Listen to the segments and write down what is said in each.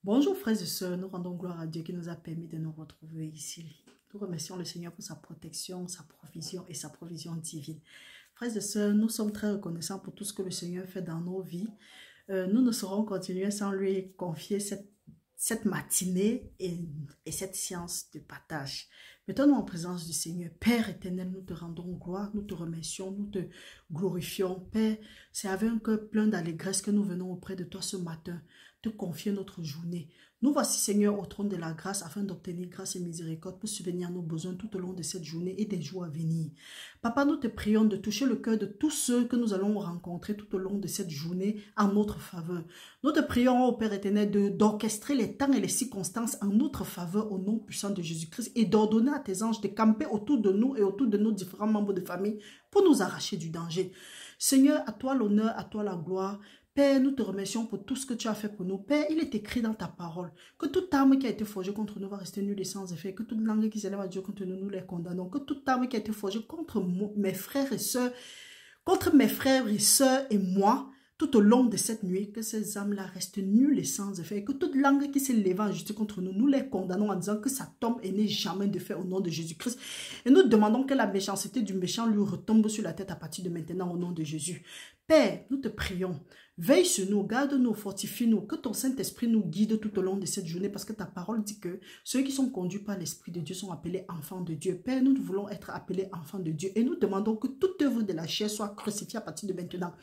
Bonjour frères et sœurs, nous rendons gloire à Dieu qui nous a permis de nous retrouver ici. Nous remercions le Seigneur pour sa protection, sa provision et sa provision divine. Frères et sœurs, nous sommes très reconnaissants pour tout ce que le Seigneur fait dans nos vies. Nous ne saurons continuer sans lui confier cette matinée et cette séance de partage. Mettons-nous en présence du Seigneur. Père éternel, nous te rendons gloire, nous te remercions, nous te glorifions. Père, c'est avec un cœur plein d'allégresse que nous venons auprès de toi ce matin, te confier notre journée. Nous voici, Seigneur, au trône de la grâce afin d'obtenir grâce et miséricorde pour subvenir à nos besoins tout au long de cette journée et des jours à venir. Papa, nous te prions de toucher le cœur de tous ceux que nous allons rencontrer tout au long de cette journée en notre faveur. Nous te prions, ô Père éternel, d'orchestrer les temps et les circonstances en notre faveur au nom puissant de Jésus-Christ et d'ordonner à tes anges de camper autour de nous et autour de nos différents membres de famille pour nous arracher du danger. Seigneur, à toi l'honneur, à toi la gloire. Père, nous te remercions pour tout ce que tu as fait pour nous. Père, il est écrit dans ta parole que toute arme qui a été forgée contre nous va rester nulle et sans effet, que toute langue qui s'élève à Dieu contre nous, nous les condamnons, que toute arme qui a été forgée contre mes frères et sœurs, et moi, tout au long de cette nuit, que ces âmes-là restent nulles et sans effet, et que toute langue qui s'est levée en justice contre nous, nous les condamnons en disant que ça tombe et n'est jamais de fait au nom de Jésus-Christ. Et nous demandons que la méchanceté du méchant lui retombe sur la tête à partir de maintenant au nom de Jésus. Père, nous te prions, veille sur nous, garde-nous, fortifie-nous, que ton Saint-Esprit nous guide tout au long de cette journée, parce que ta parole dit que ceux qui sont conduits par l'Esprit de Dieu sont appelés enfants de Dieu. Père, nous voulons être appelés enfants de Dieu et nous demandons que toute œuvre de la chair soit crucifiée à partir de maintenant.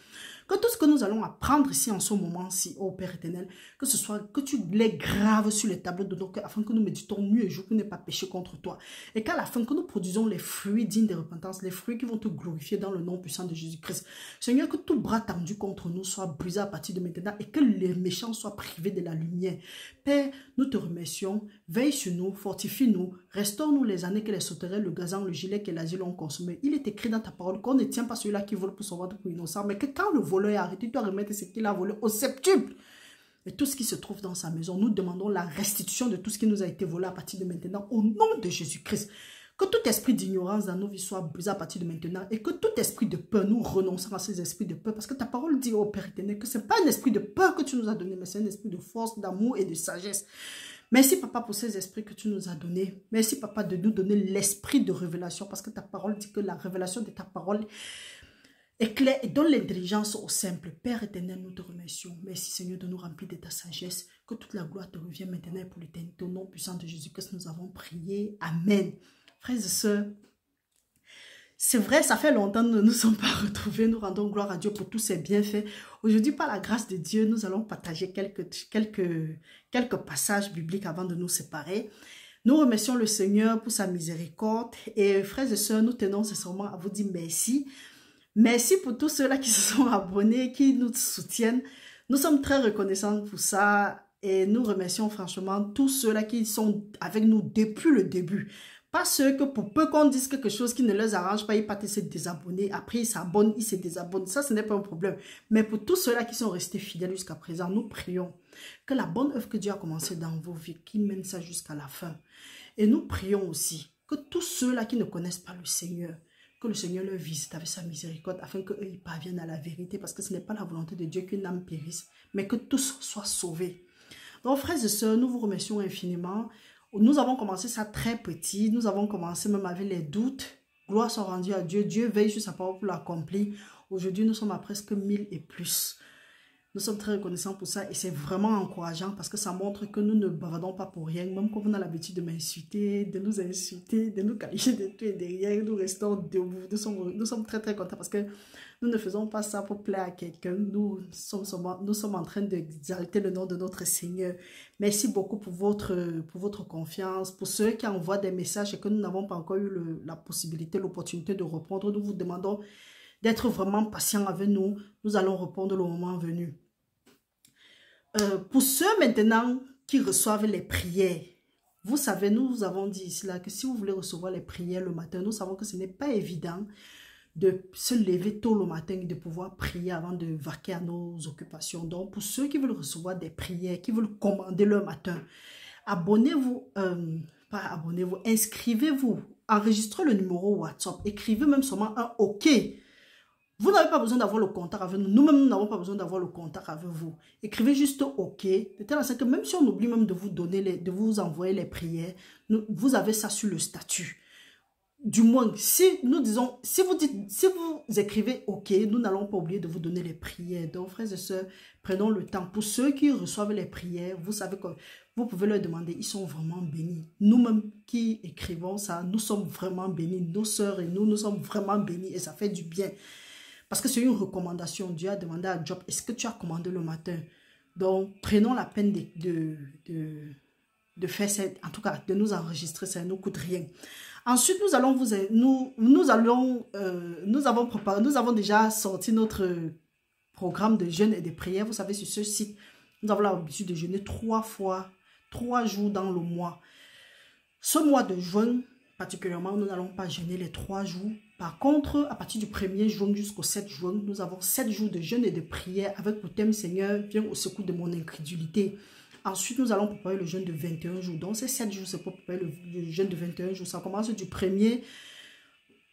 Que tout ce que nous allons apprendre ici en ce moment-ci, ô Père éternel, que ce soit que tu les graves sur les tableaux de nos cœurs afin que nous méditons nuit et jour pour ne pas pécher contre toi. Et qu'à la fin, que nous produisons les fruits dignes de repentance, les fruits qui vont te glorifier dans le nom puissant de Jésus-Christ. Seigneur, que tout bras tendu contre nous soit brisé à partir de maintenant et que les méchants soient privés de la lumière. Père, nous te remercions, veille sur nous, fortifie-nous, restaure-nous les années que les sauterelles, le gazan, le gilet et l'asile ont consommé. Il est écrit dans ta parole qu'on ne tient pas celui-là qui vole pour son ventre pour innocent, mais que quand le voleur est arrêté, tu dois remettre ce qu'il a volé au septuple. Et tout ce qui se trouve dans sa maison, nous demandons la restitution de tout ce qui nous a été volé à partir de maintenant au nom de Jésus-Christ. Que tout esprit d'ignorance dans nos vies soit brisé à partir de maintenant et que tout esprit de peur, nous renonçons à ces esprits de peur parce que ta parole dit au Père éternel que ce n'est pas un esprit de peur que tu nous as donné, mais c'est un esprit de force, d'amour et de sagesse. Merci Papa pour ces esprits que tu nous as donnés. Merci Papa de nous donner l'esprit de révélation parce que ta parole dit que la révélation de ta parole éclaire et donne l'intelligence au simple. Père éternel, nous te remercions. Merci Seigneur de nous remplir de ta sagesse. Que toute la gloire te revienne maintenant et pour l'éternité. Au nom puissant de Jésus-Christ, nous avons prié. Amen. Frères et sœurs, c'est vrai, ça fait longtemps que nous ne nous sommes pas retrouvés. Nous rendons gloire à Dieu pour tous ses bienfaits. Aujourd'hui, par la grâce de Dieu, nous allons partager quelques passages bibliques avant de nous séparer. Nous remercions le Seigneur pour sa miséricorde. Et frères et sœurs, nous tenons sincèrement à vous dire merci. Merci pour tous ceux-là qui se sont abonnés, qui nous soutiennent. Nous sommes très reconnaissants pour ça. Et nous remercions franchement tous ceux-là qui sont avec nous depuis le début. Pas ceux que pour peu qu'on dise quelque chose qui ne les arrange pas, ils partent se désabonner. Après, ils s'abonnent, ils se désabonnent. Ça, ce n'est pas un problème. Mais pour tous ceux-là qui sont restés fidèles jusqu'à présent, nous prions que la bonne œuvre que Dieu a commencée dans vos vies, qu'il mène ça jusqu'à la fin. Et nous prions aussi que tous ceux-là qui ne connaissent pas le Seigneur, que le Seigneur leur visite avec sa miséricorde afin qu'eux ils parviennent à la vérité. Parce que ce n'est pas la volonté de Dieu qu'une âme périsse, mais que tous soient sauvés. Donc, frères et sœurs, nous vous remercions infiniment. Nous avons commencé ça très petit. Nous avons commencé même avec les doutes. Gloire soit rendue à Dieu. Dieu veille sur sa parole pour l'accomplir. Aujourd'hui, nous sommes à presque 1000 et plus. Nous sommes très reconnaissants pour ça et c'est vraiment encourageant parce que ça montre que nous ne bavardons pas pour rien. Même quand on a l'habitude de m'insulter, de nous qualifier de tout et de rien, nous restons debout. Nous sommes très très contents parce que nous ne faisons pas ça pour plaire à quelqu'un. Nous sommes en train d'exalter le nom de notre Seigneur. Merci beaucoup pour votre confiance. Pour ceux qui envoient des messages et que nous n'avons pas encore eu la possibilité, l'opportunité de répondre, nous vous demandons d'être vraiment patient avec nous. Nous allons répondre le moment venu. Pour ceux maintenant qui reçoivent les prières, vous savez, nous vous avons dit ici là que si vous voulez recevoir les prières le matin, nous savons que ce n'est pas évident de se lever tôt le matin et de pouvoir prier avant de vaquer à nos occupations. Donc, pour ceux qui veulent recevoir des prières, qui veulent commander le matin, abonnez-vous, inscrivez-vous, enregistrez le numéro WhatsApp, écrivez même seulement un OK. Vous n'avez pas besoin d'avoir le contact avec nous. Nous-mêmes, nous n'avons pas besoin d'avoir le contact avec vous. Écrivez juste OK. De telle sorte que même si on oublie même de vous donner, de vous envoyer les prières, vous avez ça sur le statut. Du moins, si nous disons, si vous écrivez OK, nous n'allons pas oublier de vous donner les prières. Donc, frères et sœurs, prenons le temps. Pour ceux qui reçoivent les prières, vous savez que vous pouvez leur demander, ils sont vraiment bénis. Nous-mêmes qui écrivons ça, nous sommes vraiment bénis. Nos sœurs et nous sommes vraiment bénis et ça fait du bien. Parce que c'est une recommandation. Dieu a demandé à Job, est-ce que tu as commandé le matin? Donc, prenons la peine de faire ça, en tout cas, de nous enregistrer, ça ne nous coûte rien. Ensuite, nous avons déjà sorti notre programme de jeûne et de prière. Vous savez, sur ce site, nous avons l'habitude de jeûner 3 jours dans le mois. Ce mois de juin, particulièrement, nous n'allons pas jeûner les 3 jours. Par contre, à partir du 1er juin jusqu'au 7 juin, nous avons 7 jours de jeûne et de prière avec pour thème Seigneur, viens au secours de mon incrédulité. Ensuite, nous allons préparer le jeûne de 21 jours. Donc, ces 7 jours, c'est pour préparer le jeûne de 21 jours. Ça commence du 1er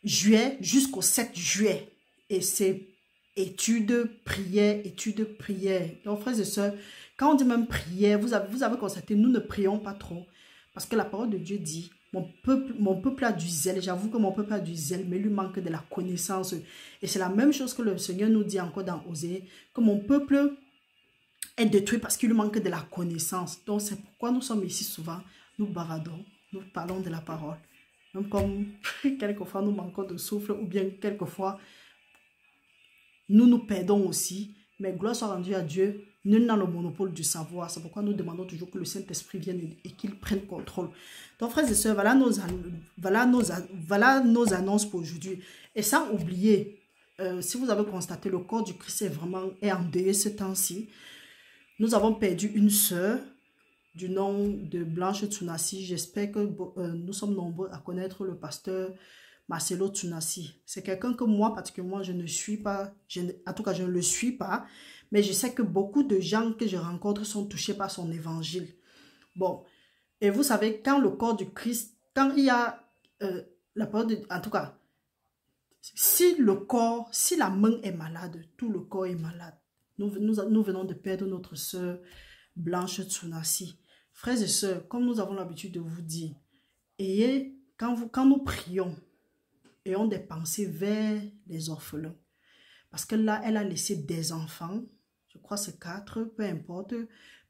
juillet jusqu'au 7 juillet. Et c'est études, prière, études, prière. Donc, frères et sœurs, quand on dit même prière, vous avez constaté, nous ne prions pas trop. Parce que la parole de Dieu dit, mon peuple a du zèle. J'avoue que mon peuple a du zèle, mais il lui manque de la connaissance. Et c'est la même chose que le Seigneur nous dit encore dans Osée, que mon peuple est détruit parce qu'il lui manque de la connaissance. Donc c'est pourquoi nous sommes ici souvent, nous baradons, nous parlons de la parole. Même comme quelquefois nous manquons de souffle ou bien quelquefois nous nous perdons aussi. Mais gloire soit rendue à Dieu, nul n'a le monopole du savoir. C'est pourquoi nous demandons toujours que le Saint-Esprit vienne et qu'il prenne contrôle. Donc frères et sœurs, voilà nos annonces pour aujourd'hui. Et sans oublier, si vous avez constaté, le corps du Christ est en deuil ce temps-ci. Nous avons perdu une sœur du nom de Blanche Tsunasi. J'espère que nous sommes nombreux à connaître le pasteur Marcelo Tsunasi. C'est quelqu'un que moi, particulièrement, je ne suis pas. En tout cas, je ne le suis pas. Mais je sais que beaucoup de gens que je rencontre sont touchés par son évangile. Bon, et vous savez, quand le corps du Christ, quand il y a la parole de... En tout cas, si la main est malade, tout le corps est malade. Nous venons de perdre notre sœur Blanche Tsunasi. Frères et sœurs, comme nous avons l'habitude de vous dire, quand nous prions, ayons des pensées vers les orphelins. Parce que là, elle a laissé des enfants, je crois c'est 4, peu importe.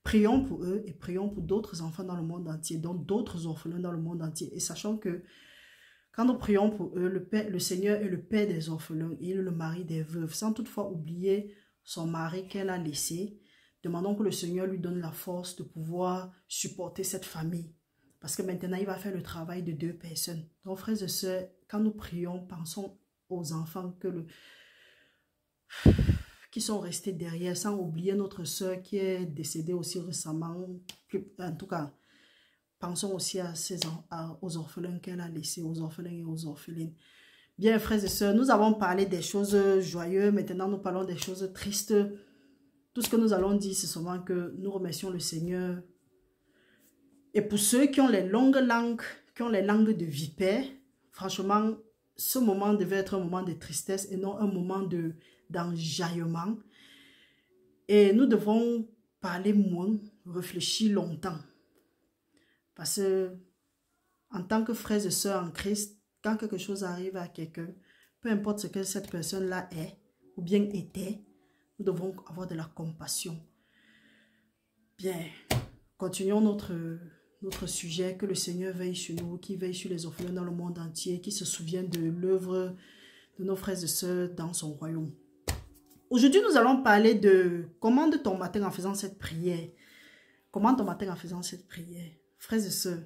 Prions pour eux et prions pour d'autres enfants dans le monde entier, donc d'autres orphelins dans le monde entier. Et sachant que quand nous prions pour eux, le Seigneur est le père des orphelins, il est le mari des veuves, sans toutefois oublier son mari qu'elle a laissé. Demandons que le Seigneur lui donne la force de pouvoir supporter cette famille. Parce que maintenant, il va faire le travail de 2 personnes. Donc, frères et sœurs, quand nous prions, pensons aux enfants qui sont restés derrière, sans oublier notre sœur qui est décédée aussi récemment. En tout cas, pensons aussi aux orphelins qu'elle a laissés, aux orphelins et aux orphelines. Bien, frères et sœurs, nous avons parlé des choses joyeuses. Maintenant, nous parlons des choses tristes. Tout ce que nous allons dire, c'est souvent que nous remercions le Seigneur. Et pour ceux qui ont les longues langues, qui ont les langues de vipère, franchement, ce moment devait être un moment de tristesse et non un moment d'enjaillement. Et nous devons parler moins, réfléchir longtemps. Parce que, en tant que frères et sœurs en Christ, quand quelque chose arrive à quelqu'un, peu importe ce que cette personne-là est ou bien était, nous devons avoir de la compassion. Bien, continuons notre sujet, que le Seigneur veille sur nous, qui veille sur les orphelins dans le monde entier, qui se souvienne de l'œuvre de nos frères et sœurs dans son royaume. Aujourd'hui, nous allons parler de commande ton matin en faisant cette prière. Commande ton matin en faisant cette prière. Frères et sœurs,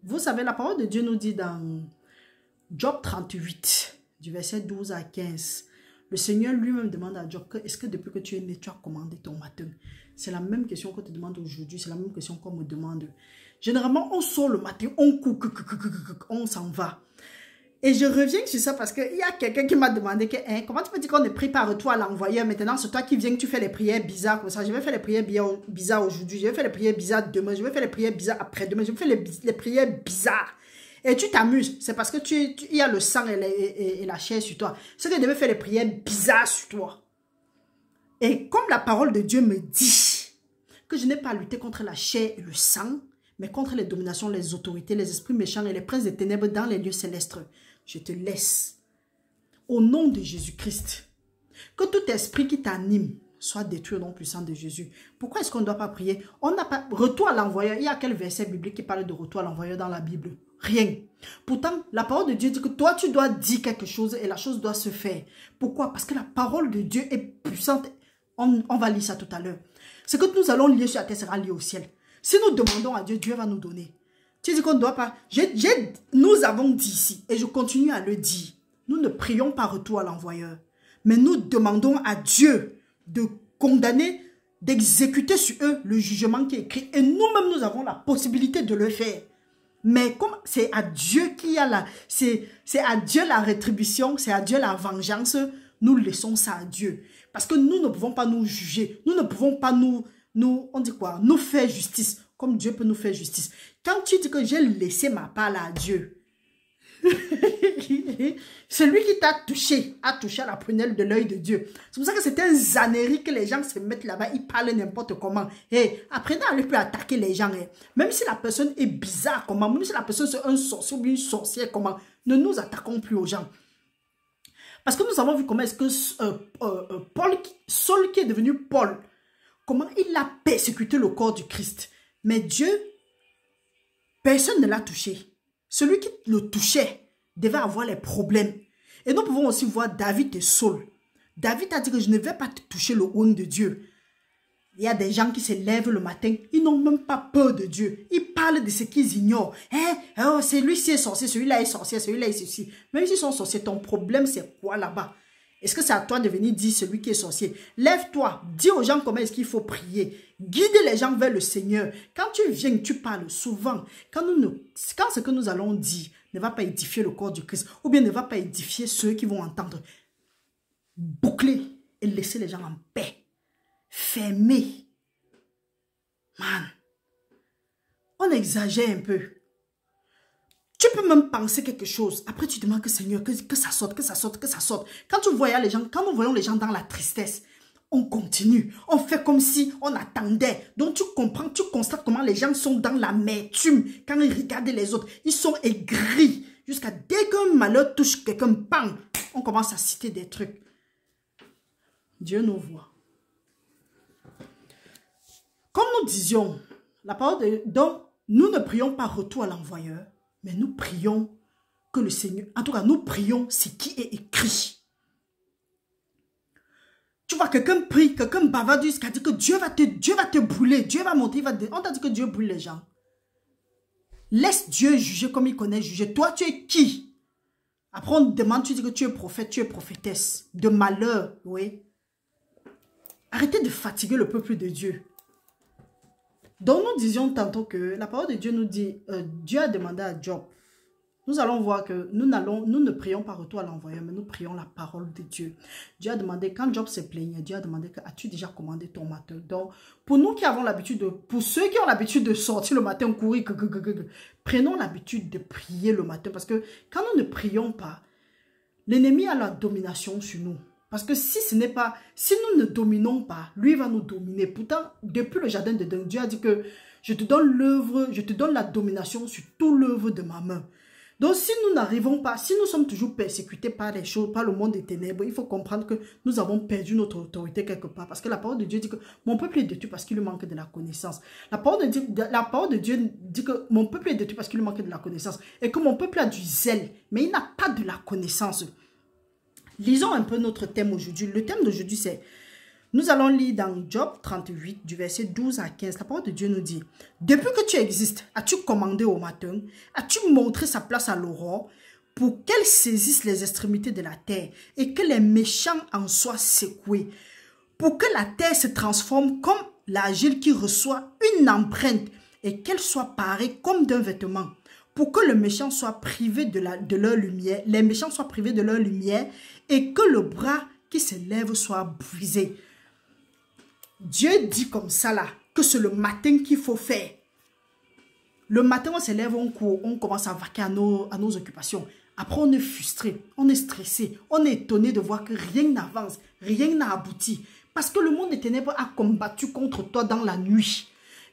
vous savez, la parole de Dieu nous dit dans Job 38, du verset 12 à 15, le Seigneur lui-même demande à Job, est-ce que depuis que tu es né, tu as commandé ton matin? C'est la même question qu'on te demande aujourd'hui, c'est la même question qu'on me demande. Généralement, on sort le matin, on court, on s'en va. Et je reviens sur ça parce qu'il y a quelqu'un qui m'a demandé comment tu peux dire qu'on ne prie pas toi l'envoyeur, maintenant c'est toi qui viens que tu fais les prières bizarres comme ça. Je vais faire les prières bizarres aujourd'hui, je vais faire les prières bizarres demain, je vais faire les prières bizarres après-demain, je vais faire les prières bizarres. Et tu t'amuses. C'est parce que il y a le sang et la chair sur toi. C'est que tu devais faire des prières bizarres sur toi. Et comme la parole de Dieu me dit que je n'ai pas à lutter contre la chair et le sang, mais contre les dominations, les autorités, les esprits méchants et les princes des ténèbres dans les lieux célestes, je te laisse. Au nom de Jésus-Christ, que tout esprit qui t'anime soit détruit au nom puissant de Jésus. Pourquoi est-ce qu'on ne doit pas prier? On n'a pas retour à l'envoyeur. Il y a quel verset biblique qui parle de retour à l'envoyeur dans la Bible? Rien. Pourtant, la parole de Dieu dit que toi, tu dois dire quelque chose et la chose doit se faire. Pourquoi? Parce que la parole de Dieu est puissante. On va lire ça tout à l'heure. Ce que nous allons lire sur la terre sera lié au ciel. Si nous demandons à Dieu, Dieu va nous donner. Tu dis qu'on ne doit pas. Nous avons dit ici, et je continue à le dire, nous ne prions pas retour à l'envoyeur, mais nous demandons à Dieu de condamner, d'exécuter sur eux le jugement qui est écrit. Et nous-mêmes, nous avons la possibilité de le faire. Mais comme c'est à Dieu qui a c'est à Dieu la rétribution, c'est à Dieu la vengeance, nous laissons ça à Dieu. Parce que nous ne pouvons pas nous juger. Nous ne pouvons pas on dit quoi? Nous faire justice. Comme Dieu peut nous faire justice. Quand tu dis que j'ai laissé ma part à Dieu, celui qui t'a touché a touché à la prunelle de l'œil de Dieu. C'est pour ça que c'est un zanérie que les gens se mettent là-bas, ils parlent n'importe comment. Hey, apprenez à ne plus attaquer les gens. Hey. Même si la personne est bizarre comment, même si la personne c'est un sorcier ou une sorcière comment, ne nous attaquons plus aux gens. Parce que nous avons vu comment est-ce que Saul qui est devenu Paul, comment il a persécuté le corps du Christ. Mais Dieu, personne ne l'a touché. Celui qui le touchait devait avoir les problèmes. Et nous pouvons aussi voir David et Saul. David a dit que je ne vais pas te toucher le trône de Dieu. Il y a des gens qui se lèvent le matin, ils n'ont même pas peur de Dieu. Ils parlent de ce qu'ils ignorent. Oh, c'est lui-ci est sorcier, celui-là est sorcier, celui-là est ceci. Même s'ils sont sorciers, ton problème c'est quoi là-bas? Est-ce que c'est à toi de venir dire celui qui est sorcier? Lève-toi, dis aux gens comment est-ce qu'il faut prier. Guide les gens vers le Seigneur. Quand tu viens, tu parles souvent. Quand ce que nous allons dire ne va pas édifier le corps du Christ, ou bien ne va pas édifier ceux qui vont entendre, boucler et laisser les gens en paix. Fermer. Man. On exagère un peu. Tu peux même penser quelque chose. Après, tu demandes que Seigneur, que ça sorte, que ça sorte, que ça sorte. Quand nous voyons les gens dans la tristesse, on continue. On fait comme si on attendait. Donc, tu comprends, tu constates comment les gens sont dans l'amertume. Quand ils regardent les autres, ils sont aigris. Jusqu'à dès qu'un malheur touche quelqu'un, bang, on commence à citer des trucs. Dieu nous voit. Comme nous disions, la parole de donc, nous ne prions pas retour à l'envoyeur, mais nous prions que le Seigneur, en tout cas, nous prions ce qui est écrit. Tu vois, quelqu'un prie, quelqu'un bavarde jusqu'à dire que Dieu va te brûler, Dieu va monter, on t'a dit que Dieu brûle les gens. Laisse Dieu juger comme il connaît juger. Toi, tu es qui? Après, on te demande, tu dis que tu es prophète, tu es prophétesse. De malheur, oui. Arrêtez de fatiguer le peuple de Dieu. Donc, nous disions tantôt que la parole de Dieu nous dit, Dieu a demandé à Job. Nous allons voir que nous ne prions pas retour à l'envoyeur, mais nous prions la parole de Dieu. Dieu a demandé, quand Job s'est plaigné, Dieu a demandé, as-tu déjà commandé ton matin? Donc, pour nous qui avons l'habitude pour ceux qui ont l'habitude de sortir le matin, courir, prenons l'habitude de prier le matin. Parce que quand nous ne prions pas, l'ennemi a la domination sur nous. Parce que si nous ne dominons pas, lui va nous dominer. Pourtant, depuis le jardin de Dieu a dit que je te donne la domination sur tout l'œuvre de ma main. Donc, si nous n'arrivons pas, si nous sommes toujours persécutés par les choses, par le monde des ténèbres, il faut comprendre que nous avons perdu notre autorité quelque part. Parce que la parole de Dieu dit que mon peuple est détruit parce qu'il lui manque de la connaissance. La parole de Dieu dit que mon peuple est détruit parce qu'il lui manque de la connaissance. Et que mon peuple a du zèle, mais il n'a pas de la connaissance. Lisons un peu notre thème aujourd'hui. Le thème d'aujourd'hui, c'est... Nous allons lire dans Job 38, du verset 12 à 15. La parole de Dieu nous dit, « Depuis que tu existes, as-tu commandé au matin? As-tu montré sa place à l'aurore pour qu'elle saisisse les extrémités de la terre et que les méchants en soient secoués? Pour que la terre se transforme comme l'argile qui reçoit une empreinte et qu'elle soit parée comme d'un vêtement. Pour que le méchant soit privé de leur lumière, les méchants soient privés de leur lumière et que le bras qui se lève soit brisé. » Dieu dit comme ça là, que c'est le matin qu'il faut faire. Le matin, on s'élève, on court, on commence à vaquer à nos occupations. Après, on est frustré, on est stressé, on est étonné de voir que rien n'avance, rien n'a abouti. Parce que le monde des ténèbres a combattu contre toi dans la nuit.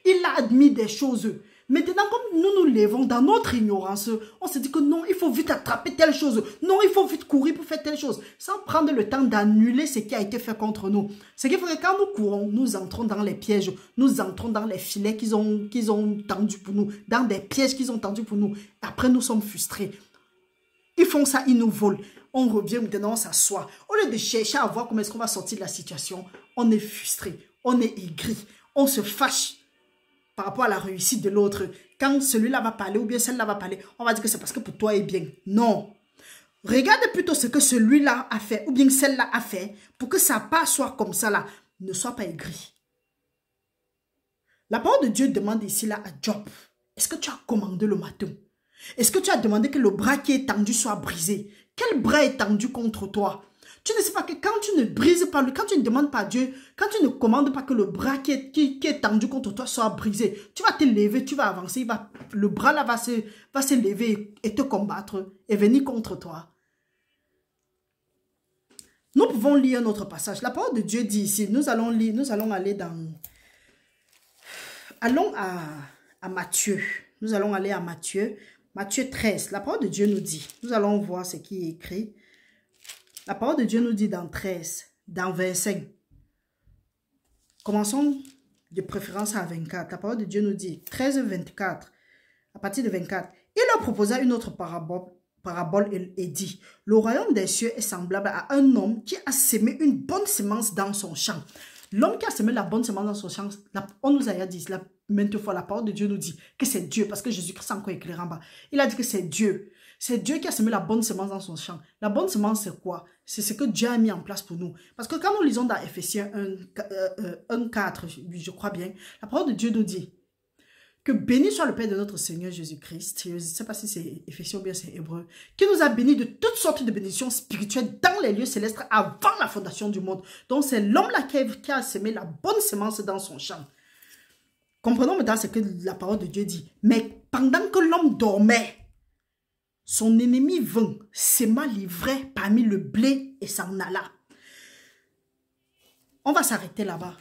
Il a admis des choses. Maintenant, comme nous nous levons dans notre ignorance, on se dit que non, il faut vite attraper telle chose. Non, il faut vite courir pour faire telle chose. Sans prendre le temps d'annuler ce qui a été fait contre nous. Ce qui fait que quand nous courons, nous entrons dans les pièges. Nous entrons dans les filets qu'ils ont tendus pour nous. Dans des pièges qu'ils ont tendus pour nous. Après, nous sommes frustrés. Ils font ça, ils nous volent. On revient maintenant, on s'assoit. Au lieu de chercher à voir comment est-ce qu'on va sortir de la situation, on est frustré, on est aigri, on se fâche par rapport à la réussite de l'autre. Quand celui-là va parler ou bien celle-là va parler, on va dire que c'est parce que pour toi est bien. Non. Regarde plutôt ce que celui-là a fait ou bien celle-là a fait pour que sa part soit comme ça là. Ne sois pas aigri. La parole de Dieu demande ici là à Job, est-ce que tu as commandé le matin? Est-ce que tu as demandé que le bras qui est tendu soit brisé? Quel bras est tendu contre toi? Tu ne sais pas que quand tu ne brises pas, quand tu ne demandes pas à Dieu, quand tu ne commandes pas que le bras qui est tendu contre toi soit brisé, tu vas te lever, tu vas avancer, le bras là va se lever et te combattre et venir contre toi. Nous pouvons lire notre passage. La parole de Dieu dit ici, nous allons aller dans... Allons à Matthieu. Nous allons aller à Matthieu. Matthieu 13. La parole de Dieu nous dit, nous allons voir ce qui est écrit. La parole de Dieu nous dit dans 13, dans 25. Commençons de préférence à 24. La parole de Dieu nous dit 13, 24. À partir de 24. Il leur proposa une autre parabole et dit, le royaume des cieux est semblable à un homme qui a semé une bonne semence dans son champ. L'homme qui a semé la bonne semence dans son champ, on nous a dit, maintes fois, la parole de Dieu nous dit que c'est Dieu, parce que Jésus-Christ a encore éclairé en bas. Il a dit que c'est Dieu. C'est Dieu qui a semé la bonne semence dans son champ. La bonne semence, c'est quoi? C'est ce que Dieu a mis en place pour nous. Parce que quand nous lisons dans Ephésiens 1:4, je crois bien, la parole de Dieu nous dit que béni soit le Père de notre Seigneur Jésus-Christ. Je ne sais pas si c'est Ephésiens ou bien c'est Hébreu. Qui nous a bénis de toutes sortes de bénédictions spirituelles dans les lieux célestes avant la fondation du monde. Donc c'est l'homme-là qui a semé la bonne semence dans son champ. Comprenons maintenant ce que la parole de Dieu dit. Mais pendant que l'homme dormait, son ennemi vint, sema l'ivraie parmi le blé et s'en alla. On va s'arrêter là-bas.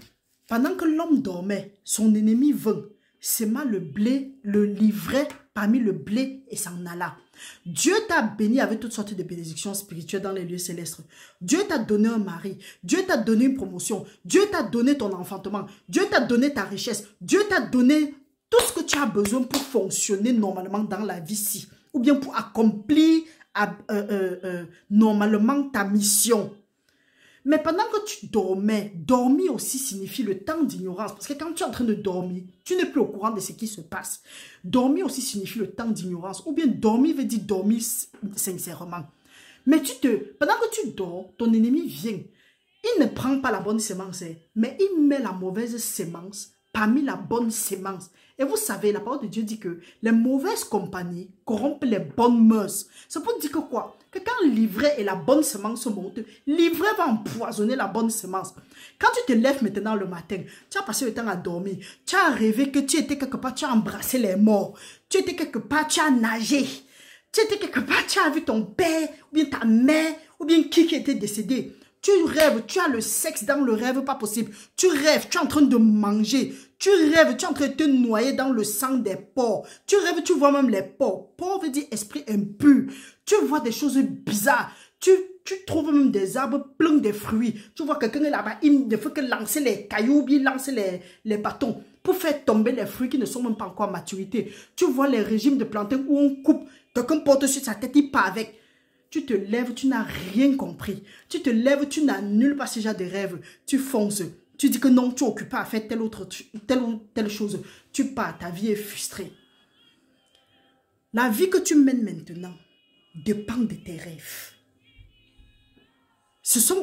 Pendant que l'homme dormait, son ennemi vint, sema le blé, le livrait parmi le blé et s'en alla. Dieu t'a béni avec toutes sortes de bénédictions spirituelles dans les lieux célestes. Dieu t'a donné un mari. Dieu t'a donné une promotion. Dieu t'a donné ton enfantement. Dieu t'a donné ta richesse. Dieu t'a donné tout ce que tu as besoin pour fonctionner normalement dans la vie-ci. Ou bien pour accomplir normalement ta mission. Mais pendant que tu dormais, dormir aussi signifie le temps d'ignorance. Parce que quand tu es en train de dormir, tu n'es plus au courant de ce qui se passe. Dormir aussi signifie le temps d'ignorance. Ou bien dormir veut dire dormir sincèrement. Mais pendant que tu dors, ton ennemi vient. Il ne prend pas la bonne semence, mais il met la mauvaise semence parmi la bonne semence. Et vous savez, la parole de Dieu dit que les mauvaises compagnies corrompent les bonnes mœurs. C'est pour dire que quoi? Que quand l'ivraie et la bonne semence montent, l'ivraie va empoisonner la bonne semence. Quand tu te lèves maintenant le matin, tu as passé le temps à dormir, tu as rêvé que tu étais quelque part, tu as embrassé les morts, tu étais quelque part, tu as nagé, tu étais quelque part, tu as vu ton père, ou bien ta mère, ou bien qui était décédé. Tu rêves, tu as le sexe dans le rêve, pas possible. Tu rêves, tu es en train de manger. Tu rêves, tu es en train de te noyer dans le sang des porcs. Tu rêves, tu vois même les porcs. Porc veut dire esprit impur. Tu vois des choses bizarres. Tu trouves même des arbres pleins de fruits. Tu vois quelqu'un là-bas, il ne faut que lancer les cailloux, bien lancer les bâtons pour faire tomber les fruits qui ne sont même pas encore à maturité. Tu vois les régimes de plantain où on coupe. Quelqu'un porte sur sa tête, il part avec. Tu te lèves, tu n'as rien compris. Tu te lèves, tu n'annules pas ce genre de rêve. Tu fonces. Tu dis que non, tu es occupé à faire telle ou telle chose. Tu pars, ta vie est frustrée. La vie que tu mènes maintenant dépend de tes rêves.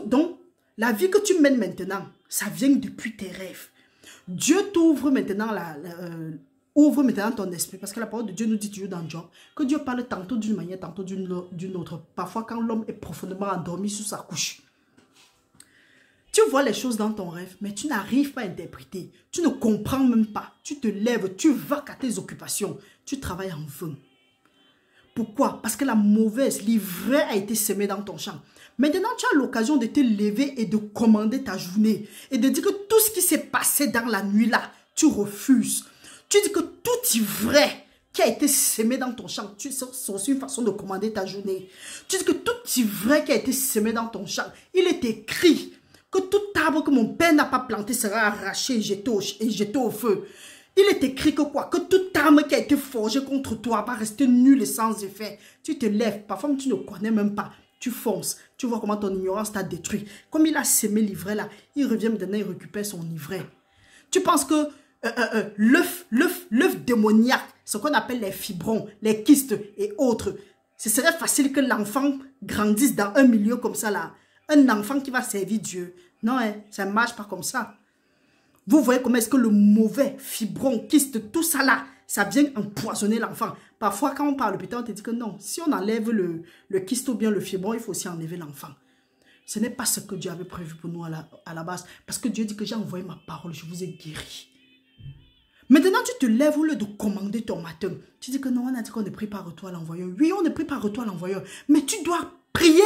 Donc, la vie que tu mènes maintenant, ça vient depuis tes rêves. Dieu t'ouvre maintenant ouvre maintenant ton esprit, parce que la parole de Dieu nous dit toujours dans Job que Dieu parle tantôt d'une manière, tantôt d'une autre. Parfois, quand l'homme est profondément endormi sous sa couche. Tu vois les choses dans ton rêve, mais tu n'arrives pas à interpréter. Tu ne comprends même pas. Tu te lèves, tu vas à tes occupations. Tu travailles en vain. Pourquoi? Parce que la mauvaise, l'ivraie a été semée dans ton champ. Maintenant, tu as l'occasion de te lever et de commander ta journée. Et de dire que tout ce qui s'est passé dans la nuit là, tu refuses. Tu dis que tout ivraie qui a été semé dans ton champ, c'est aussi une façon de commander ta journée. Tu dis que tout ivraie qui a été semé dans ton champ, il est écrit que tout arbre que mon père n'a pas planté sera arraché et jeté au feu. Il est écrit que quoi? Que toute arme qui a été forgée contre toi va rester nulle et sans effet. Tu te lèves, parfois tu ne connais même pas. Tu fonces, tu vois comment ton ignorance t'a détruit. Comme il a semé l'ivraie là, il revient maintenant, il récupère son ivraie. Tu penses que l'œuf démoniaque, ce qu'on appelle les fibrons, les kystes et autres, ce serait facile que l'enfant grandisse dans un milieu comme ça là. Un enfant qui va servir Dieu. Non, ça ne marche pas comme ça. Vous voyez comment est-ce que le mauvais fibron, kyste, tout ça là, ça vient empoisonner l'enfant. Parfois, quand on parle à l'hôpital, on te dit que non, si on enlève le kyste ou bien le fibron, il faut aussi enlever l'enfant. Ce n'est pas ce que Dieu avait prévu pour nous à la base. Parce que Dieu dit que j'ai envoyé ma parole, je vous ai guéri. Maintenant, tu te lèves au lieu de commander ton matin. Tu dis que non, on a dit qu'on ne prie pas retour à l'envoyeur. Oui, on ne prie pas retour à l'envoyeur. Mais tu dois prier.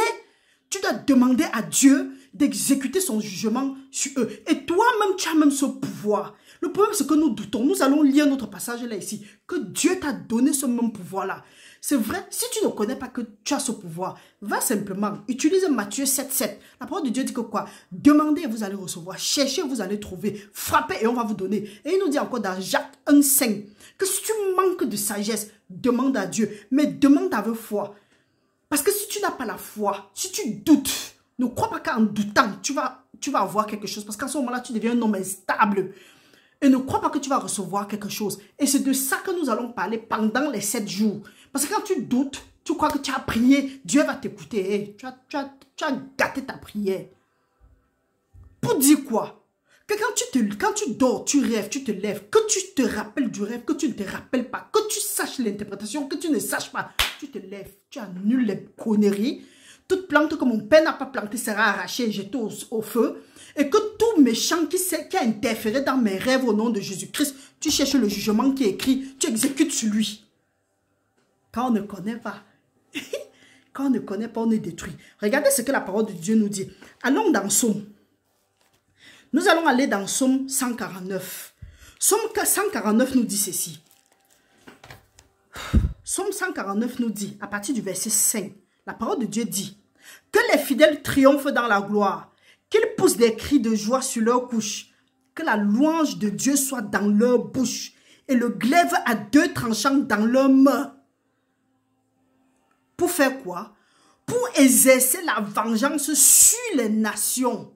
Tu dois demander à Dieu d'exécuter son jugement sur eux. Et toi-même, tu as même ce pouvoir. Le problème, c'est que nous doutons. Nous allons lire notre passage là ici. Que Dieu t'a donné ce même pouvoir-là. C'est vrai, si tu ne connais pas que tu as ce pouvoir, va simplement, utilise Matthieu 7,7. La parole de Dieu dit que quoi? Demandez et vous allez recevoir. Cherchez et vous allez trouver. Frappez et on va vous donner. Et il nous dit encore dans Jacques 1,5 que si tu manques de sagesse, demande à Dieu. Mais demande avec foi. Parce que si tu n'as pas la foi, si tu doutes, ne crois pas qu'en doutant, tu vas avoir quelque chose. Parce qu'à ce moment-là, tu deviens un homme instable. Et ne crois pas que tu vas recevoir quelque chose. Et c'est de ça que nous allons parler pendant les 7 jours. Parce que quand tu doutes, tu crois que tu as prié, Dieu va t'écouter. Hey, tu as gâté ta prière. Pour dire quoi? Que quand tu dors, tu rêves, tu te lèves, que tu te rappelles du rêve, que tu ne te rappelles pas, que tu saches l'interprétation, que tu ne saches pas, tu te lèves, tu annules les conneries. Toute plante que mon père n'a pas plantée sera arrachée et jetée au feu. Et que tout méchant qui a interféré dans mes rêves au nom de Jésus-Christ, tu cherches le jugement qui est écrit, tu exécutes sur lui. Quand on ne connaît pas, quand on ne connaît pas, on est détruit. Regardez ce que la parole de Dieu nous dit. Allons dans Psaume. Nous allons aller dans Psaume 149. Psaume 149 nous dit ceci. Psaume 149 nous dit, à partir du verset 5, la parole de Dieu dit, que les fidèles triomphent dans la gloire, qu'ils poussent des cris de joie sur leur couche, que la louange de Dieu soit dans leur bouche et le glaive à 2 tranchants dans leurs mains. Pour faire quoi? Pour exercer la vengeance sur les nations.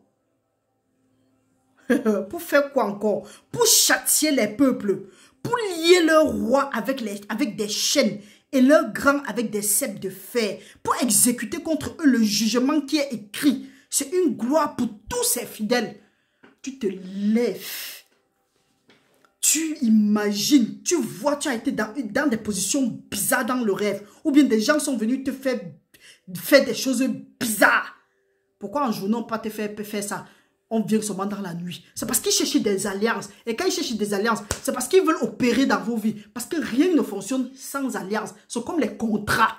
Pour faire quoi encore? Pour châtier les peuples. Pour lier leurs rois avec des chaînes et leurs grands avec des ceps de fer. Pour exécuter contre eux le jugement qui est écrit. C'est une gloire pour tous ces fidèles. Tu te lèves. Tu imagines, tu vois, tu as été dans des positions bizarres dans le rêve. Ou bien des gens sont venus te faire des choses bizarres. Pourquoi en journée on ne peut pas te faire ça? On vient seulement dans la nuit. C'est parce qu'ils cherchent des alliances. Et quand ils cherchent des alliances, c'est parce qu'ils veulent opérer dans vos vies. Parce que rien ne fonctionne sans alliance. C'est comme les contrats.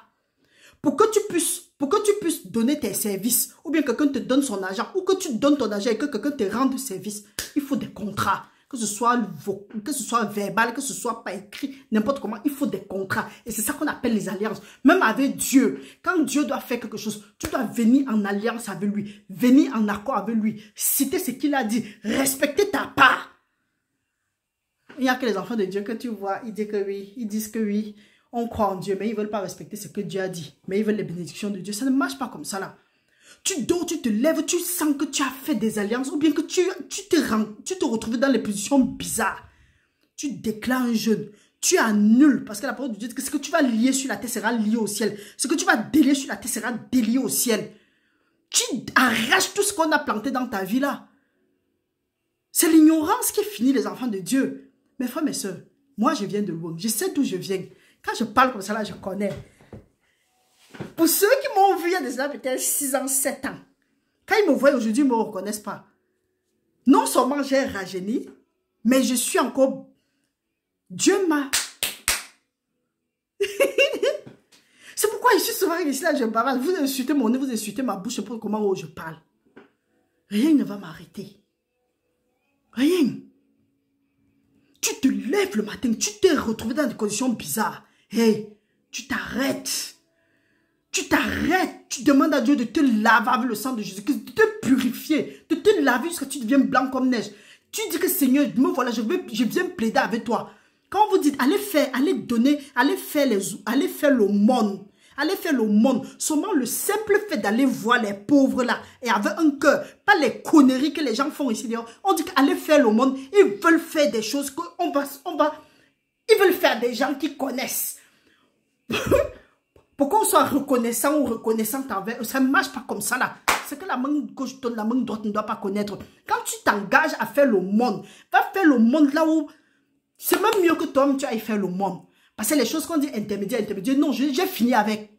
Pour que tu puisses donner tes services, ou bien quelqu'un te donne son argent, ou que tu donnes ton argent et que quelqu'un te rende service, il faut des contrats. Que ce soit verbal, que ce soit pas écrit, n'importe comment, il faut des contrats. Et c'est ça qu'on appelle les alliances. Même avec Dieu, quand Dieu doit faire quelque chose, tu dois venir en alliance avec lui, venir en accord avec lui, citer ce qu'il a dit, respecter ta part. Il n'y a que les enfants de Dieu que tu vois, ils disent que oui, on croit en Dieu, mais ils ne veulent pas respecter ce que Dieu a dit. Mais ils veulent les bénédictions de Dieu. Ça ne marche pas comme ça là. Tu dors, tu te lèves, tu sens que tu as fait des alliances ou bien que tu te retrouves dans les positions bizarres. Tu déclares un jeûne. Tu annules parce que la parole de Dieu dit que ce que tu vas lier sur la terre sera lié au ciel. Ce que tu vas délier sur la terre sera délié au ciel. Tu arraches tout ce qu'on a planté dans ta vie là. C'est l'ignorance qui finit les enfants de Dieu. Mes frères, mes soeurs, moi je viens de loin. Je sais d'où je viens. Quand je parle comme ça là, je connais. Pour ceux qui m'ont vu il y a déjà peut-être 6 ans, 7 ans, quand ils me voient aujourd'hui, ils ne me reconnaissent pas. Non seulement j'ai rajeuni, mais je suis encore... Dieu m'a... C'est pourquoi je suis souvent ici, là, je parle. Vous insultez mon nez, vous insultez ma bouche pour comment je parle. Rien ne va m'arrêter. Rien. Tu te lèves le matin, tu t'es retrouvé dans des conditions bizarres. Hey, tu t'arrêtes. Tu t'arrêtes. Tu demandes à Dieu de te laver avec le sang de Jésus-Christ, de te purifier, de te laver jusqu'à ce que tu deviennes blanc comme neige. Tu dis que Seigneur, me voilà, je viens plaider avec toi. Quand vous dites, allez faire, allez donner, allez faire l'aumône. Allez faire l'aumône. Seulement le simple fait d'aller voir les pauvres là et avec un cœur, pas les conneries que les gens font ici dehors. On dit qu'aller faire l'aumône, ils veulent faire des choses ils veulent faire des gens qui connaissent. Pour qu'on soit reconnaissant ou reconnaissante envers eux, ça ne marche pas comme ça là. C'est que la main gauche donne, la main droite ne doit pas connaître. Quand tu t'engages à faire l'aumône, va faire l'aumône là où c'est même mieux que toi, tu ailles faire l'aumône. Parce que les choses qu'on dit intermédiaire, non, j'ai fini avec.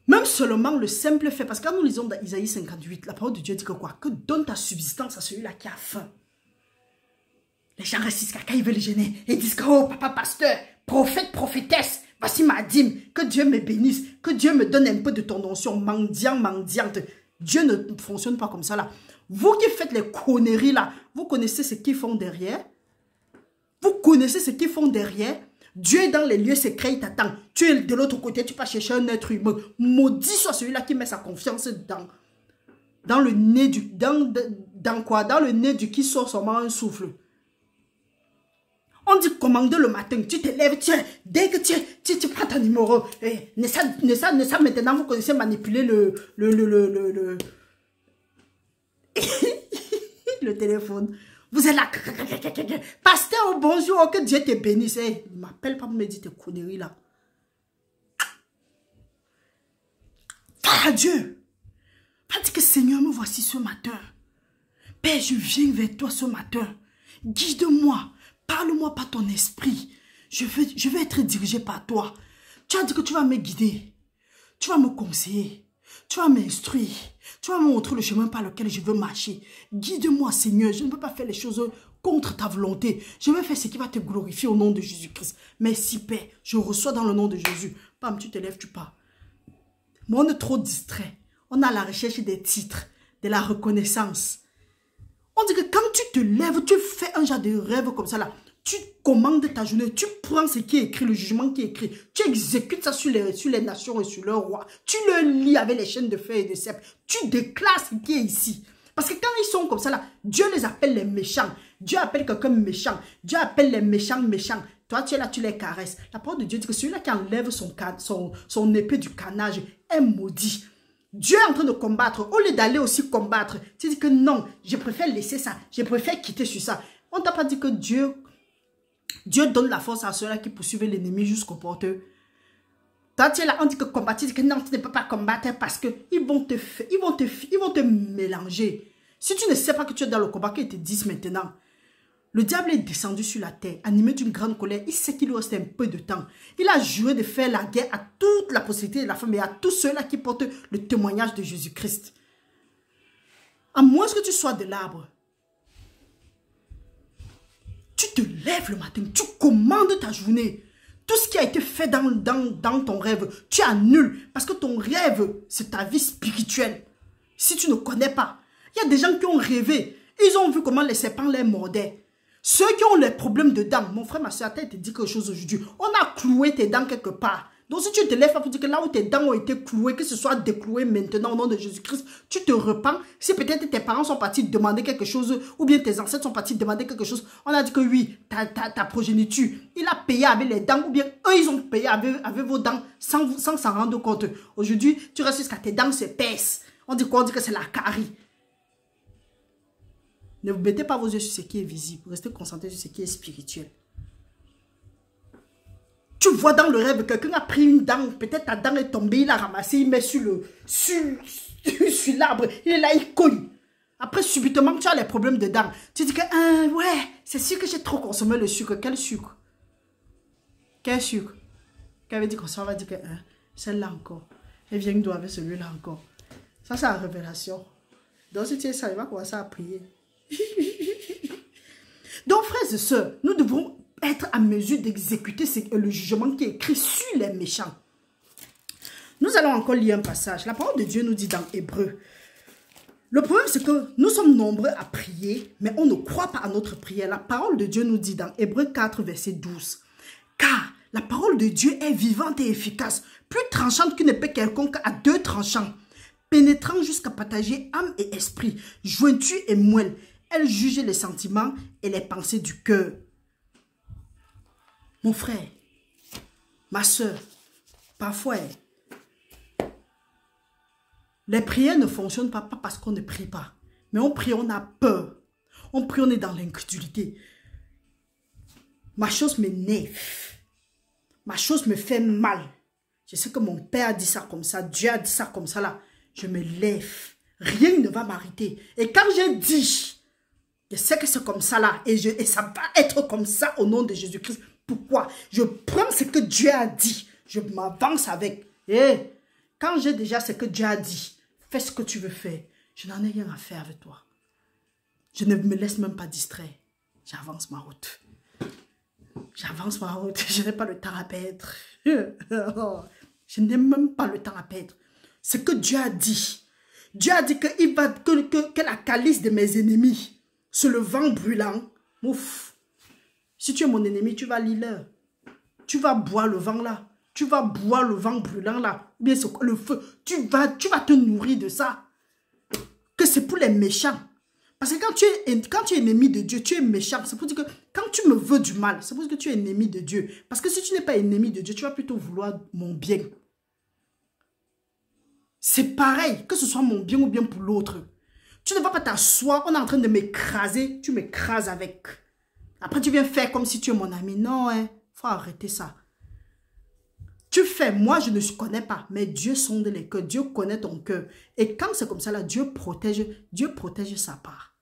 Même seulement le simple fait, parce que quand nous lisons dans Isaïe 58, la parole de Dieu dit que quoi? Que donne ta subsistance à celui-là qui a faim. Les gens restent jusqu'à quand ils veulent gêner. Et ils disent que, oh, papa pasteur, prophète, prophétesse, voici ma dîme. Que Dieu me bénisse. Que Dieu me donne un peu de ton onction. Mendiant, mendiante. Dieu ne fonctionne pas comme ça là. Vous qui faites les conneries là, vous connaissez ce qu'ils font derrière? Vous connaissez ce qu'ils font derrière? Dieu est dans les lieux secrets, il t'attend. Tu es de l'autre côté, tu vas chercher un être humain. Maudit soit celui-là qui met sa confiance dans le nez du... Dans quoi? Dans le nez du qui sort seulement un souffle. On dit commander le matin, tu te lèves, dès que tu prends ton numéro. Ne ça maintenant, vous connaissez manipuler le téléphone. Vous êtes là. Pasteur, bonjour, que Dieu te bénisse. Hey, ne m'appelle pas pour me dire tes conneries là. Va à Dieu. Va dire que Seigneur, me voici ce matin. Père, je viens vers toi ce matin. Guide-moi. Parle-moi par ton esprit. Je veux être dirigé par toi. Tu as dit que tu vas me guider. Tu vas me conseiller. Tu vas m'instruire. Tu vas me montrer le chemin par lequel je veux marcher. Guide-moi, Seigneur. Je ne veux pas faire les choses contre ta volonté. Je veux faire ce qui va te glorifier au nom de Jésus-Christ. Merci, Père. Je reçois dans le nom de Jésus. Pam, tu te lèves, tu pars. Mais on est trop distrait. On a la recherche des titres, de la reconnaissance. On dit que quand tu te lèves, tu fais un genre de rêve comme ça là. Tu commandes ta journée, tu prends ce qui est écrit, le jugement qui est écrit. Tu exécutes ça sur les nations et sur leurs rois. Tu le lis avec les chaînes de fer et de cèpe. Tu déclares ce qui est ici. Parce que quand ils sont comme ça là, Dieu les appelle les méchants. Dieu appelle quelqu'un méchant. Dieu appelle les méchants méchants. Toi, tu es là, tu les caresses. La parole de Dieu dit que celui-là qui enlève son épée du canage est maudit. Dieu est en train de combattre. Au lieu d'aller aussi combattre, tu dis que non, je préfère laisser ça. Je préfère quitter sur ça. On ne t'a pas dit que Dieu donne la force à ceux-là qui poursuivent l'ennemi jusqu'au porteur. Toi, tu es là, on dit que combattre, tu dis que non, tu ne peux pas combattre parce qu'ils vont te mélanger. Si tu ne sais pas que tu es dans le combat, qu'ils te disent maintenant. Le diable est descendu sur la terre, animé d'une grande colère. Il sait qu'il lui reste un peu de temps. Il a juré de faire la guerre à toute la postérité de la femme et à tous ceux-là qui portent le témoignage de Jésus-Christ. À moins que tu sois de l'arbre. Tu te lèves le matin, tu commandes ta journée. Tout ce qui a été fait dans ton rêve, tu annules. Parce que ton rêve, c'est ta vie spirituelle. Si tu ne connais pas, il y a des gens qui ont rêvé. Ils ont vu comment les serpents les mordaient. Ceux qui ont les problèmes de dents, mon frère, ma soeur, te dit quelque chose aujourd'hui. On a cloué tes dents quelque part. Donc si tu te lèves pour dire que là où tes dents ont été clouées, que ce soit décloué maintenant au nom de Jésus-Christ, tu te repens. Si peut-être tes parents sont partis demander quelque chose, ou bien tes ancêtres sont partis demander quelque chose, on a dit que oui, ta progéniture, il a payé avec les dents, ou bien eux, ils ont payé avec vos dents sans s'en rendre compte. Aujourd'hui, tu restes jusqu'à tes dents s'épaissent. On dit quoi? On dit que c'est la carie. Ne vous mettez pas vos yeux sur ce qui est visible. Restez concentrés sur ce qui est spirituel. Tu vois dans le rêve, quelqu'un a pris une dent. Peut-être ta dent est tombée, il a ramassé, il met sur l'arbre. Il est là, il cogne. Après, subitement, tu as les problèmes de dents. Tu dis que, ouais, c'est sûr que j'ai trop consommé le sucre. Quel sucre? Quel sucre? Qu'elle veut dire qu'on va dire que, celle-là encore. Elle vient d'où avec celui-là encore. Ça, c'est la révélation. Donc si tu es ça, il va commencer à prier. Donc frères et sœurs, nous devons être à mesure d'exécuter le jugement qui est écrit sur les méchants. Nous allons encore lire un passage. La parole de Dieu nous dit dans Hébreu. Le problème, c'est que nous sommes nombreux à prier, mais on ne croit pas à notre prière. La parole de Dieu nous dit dans Hébreu 4, verset 12. Car la parole de Dieu est vivante et efficace, plus tranchante qu'une épée quelconque à deux tranchants, pénétrant jusqu'à partager âme et esprit, jointure et moelle. Elle juge les sentiments et les pensées du cœur. Mon frère, ma soeur, parfois, les prières ne fonctionnent pas parce qu'on ne prie pas. Mais on prie, on a peur. On prie, on est dans l'incrédulité. Ma chose m'énerve. Ma chose me fait mal. Je sais que mon père a dit ça comme ça. Dieu a dit ça comme ça là. Je me lève. Rien ne va m'arrêter. Et quand j'ai dit, je sais que c'est comme ça là. Et ça va être comme ça au nom de Jésus-Christ. Pourquoi? Je prends ce que Dieu a dit. Je m'avance avec. Et quand j'ai déjà ce que Dieu a dit, fais ce que tu veux faire. Je n'en ai rien à faire avec toi. Je ne me laisse même pas distraire. J'avance ma route. J'avance ma route. Je n'ai pas le temps à perdre. Je n'ai même pas le temps à perdre. Ce que Dieu a dit. Dieu a dit que la calice de mes ennemis, sur le vent brûlant, ouf. Si tu es mon ennemi, tu vas lire. Tu vas boire le vent là. Tu vas boire le vent brûlant là. Ou bien le feu. Tu vas te nourrir de ça. Que c'est pour les méchants. Parce que quand tu es ennemi de Dieu, tu es méchant. C'est pour dire que quand tu me veux du mal, c'est pour dire que tu es ennemi de Dieu. Parce que si tu n'es pas ennemi de Dieu, tu vas plutôt vouloir mon bien. C'est pareil, que ce soit mon bien ou bien pour l'autre. Tu ne vas pas t'asseoir, on est en train de m'écraser, tu m'écrases avec. Après, tu viens faire comme si tu es mon ami. Non, il faut arrêter ça. Tu fais, moi je ne connais pas, mais Dieu sonde les cœurs, Dieu connaît ton cœur. Et quand c'est comme ça, là, Dieu protège sa part.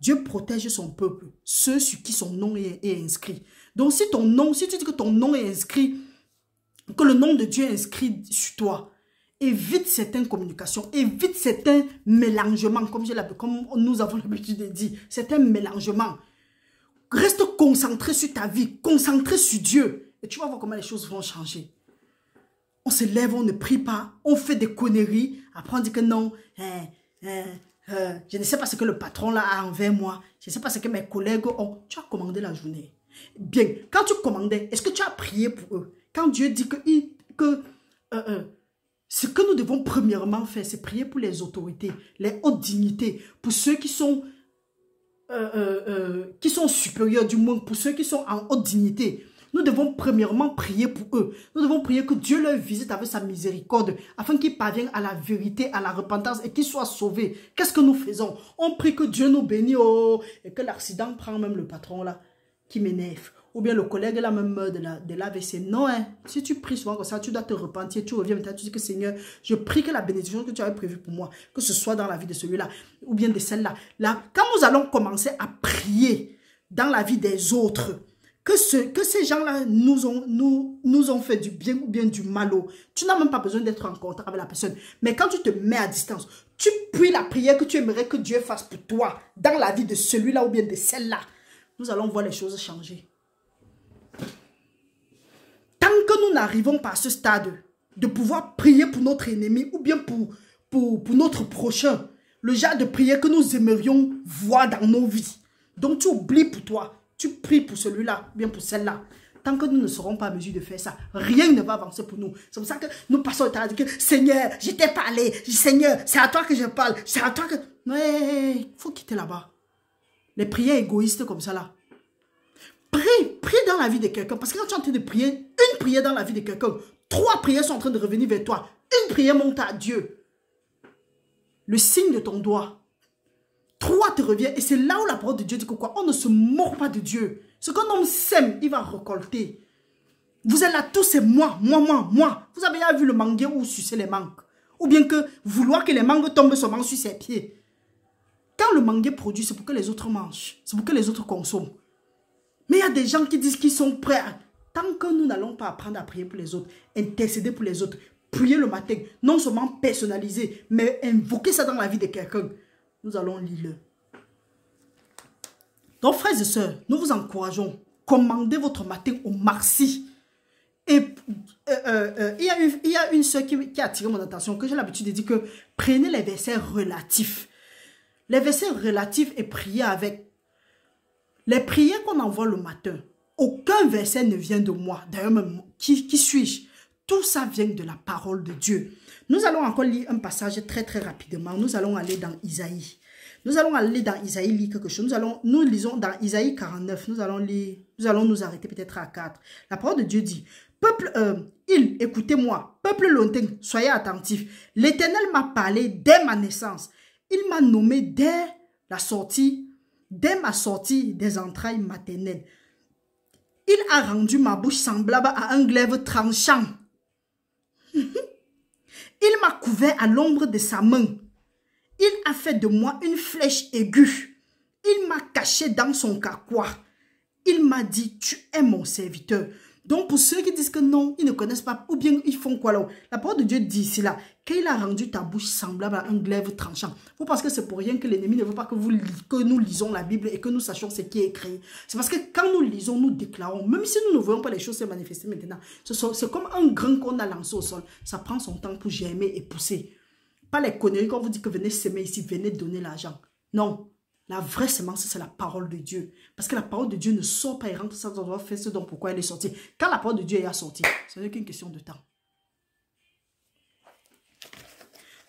Dieu protège son peuple, ceux sur qui son nom est inscrit. Donc si tu dis que ton nom est inscrit, que le nom de Dieu est inscrit sur toi, évite certaines communications, évite certains mélangements, comme nous avons l'habitude de dire, certains mélangements. Reste concentré sur ta vie, concentré sur Dieu, et tu vas voir comment les choses vont changer. On se lève, on ne prie pas, on fait des conneries. Après, on dit que non, je ne sais pas ce que le patron là a envers moi. Je ne sais pas ce que mes collègues ont. Tu as commandé la journée. Bien, quand tu commandais, est-ce que tu as prié pour eux? Quand Dieu dit ce que nous devons premièrement faire, c'est prier pour les autorités, les hautes dignités, pour ceux qui sont supérieurs, du moins pour ceux qui sont en haute dignité. Nous devons premièrement prier pour eux. Nous devons prier que Dieu leur visite avec sa miséricorde afin qu'ils parviennent à la vérité, à la repentance et qu'ils soient sauvés. Qu'est-ce que nous faisons? On prie que Dieu nous bénisse et que l'accident prend même le patron là qui m'énerve. Ou bien le collègue là même meurt de l'AVC. Non, si tu pries souvent comme ça, tu dois te repentir. Tu reviens maintenant, tu dis que Seigneur, je prie que la bénédiction que tu avais prévue pour moi, que ce soit dans la vie de celui-là ou bien de celle-là. Là, quand nous allons commencer à prier dans la vie des autres, que ces gens-là nous ont fait du bien ou bien du mal. Tu n'as même pas besoin d'être en contact avec la personne. Mais quand tu te mets à distance, tu pries la prière que tu aimerais que Dieu fasse pour toi dans la vie de celui-là ou bien de celle-là. Nous allons voir les choses changer. Tant que nous n'arrivons pas à ce stade de pouvoir prier pour notre ennemi ou bien pour notre prochain, le genre de prière que nous aimerions voir dans nos vies. Donc tu oublies pour toi. Tu pries pour celui-là, bien pour celle-là. Tant que nous ne serons pas en mesure de faire ça, rien ne va avancer pour nous. C'est pour ça que nous passons le temps à dire que Seigneur, je t'ai parlé. Seigneur, c'est à toi que je parle. C'est à toi que... Mais il faut quitter là-bas. Les prières égoïstes comme ça là. Prie dans la vie de quelqu'un. Parce que quand tu es en train de prier, une prière dans la vie de quelqu'un, 3 prières sont en train de revenir vers toi. Une prière monte à Dieu. Le signe de ton doigt. 3 te revient et c'est là où la parole de Dieu dit que quoi? On ne se moque pas de Dieu. Ce qu'un homme sème, il va récolter. Vous êtes là tous, c'est moi. Vous avez déjà vu le manguier ou sucer les mangues? Ou bien que vouloir que les mangues tombent seulement sur ses pieds. Quand le manguier produit, c'est pour que les autres mangent. C'est pour que les autres consomment. Mais il y a des gens qui disent qu'ils sont prêts. Tant que nous n'allons pas apprendre à prier pour les autres, intercéder pour les autres, prier le matin, non seulement personnaliser, mais invoquer ça dans la vie de quelqu'un, Nous allons lire-le. Donc, frères et sœurs, nous vous encourageons. Commandez votre matin au merci. Et il y a une sœur qui a attiré mon attention, que j'ai l'habitude de dire que prenez les versets relatifs. Les versets relatifs et priez avec. Les prières qu'on envoie le matin, aucun verset ne vient de moi. D'ailleurs, même, qui suis-je? Tout ça vient de la parole de Dieu. Nous allons encore lire un passage très très rapidement. Nous allons aller dans Isaïe. Nous allons aller dans Isaïe, lire quelque chose. Nous lisons dans Isaïe 49. Nous allons nous arrêter peut-être à 4. La parole de Dieu dit, peuple, écoutez-moi, peuple lointain, soyez attentifs. L'Éternel m'a parlé dès ma naissance. Il m'a nommé dès ma sortie des entrailles maternelles. Il a rendu ma bouche semblable à un glaive tranchant. Il m'a couvert à l'ombre de sa main. Il a fait de moi une flèche aiguë. Il m'a caché dans son carquois. Il m'a dit, tu es mon serviteur. Donc pour ceux qui disent que non, ils ne connaissent pas, ou bien ils font quoi là? La parole de Dieu dit ici là, qu'il a rendu ta bouche semblable à un glaive tranchant. Vous pensez que c'est pour rien que l'ennemi ne veut pas que nous lisons la Bible et que nous sachions ce qui est écrit. C'est parce que quand nous lisons, nous déclarons, même si nous ne voyons pas les choses se manifester maintenant, c'est comme un grain qu'on a lancé au sol. Ça prend son temps pour germer et pousser. Pas les conneries qu'on vous dit que venez semer ici, venez donner l'argent. Non. La vraie semence, c'est la parole de Dieu. Parce que la parole de Dieu ne sort pas et rentre sans avoir fait ce dont pourquoi elle est sortie. Quand la parole de Dieu est sortie, ce n'est qu'une question de temps.